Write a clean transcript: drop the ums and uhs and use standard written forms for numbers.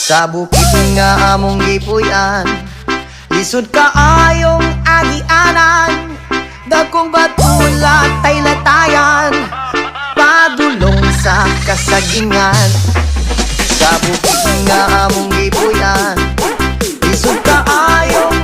Sa bukid nga among gipuy-an, lisod kaayong agianan. Dagkong batulat ay latayan, padulong sa kasagingan. Sa bukid nga among gipuy-an, lisod kaayong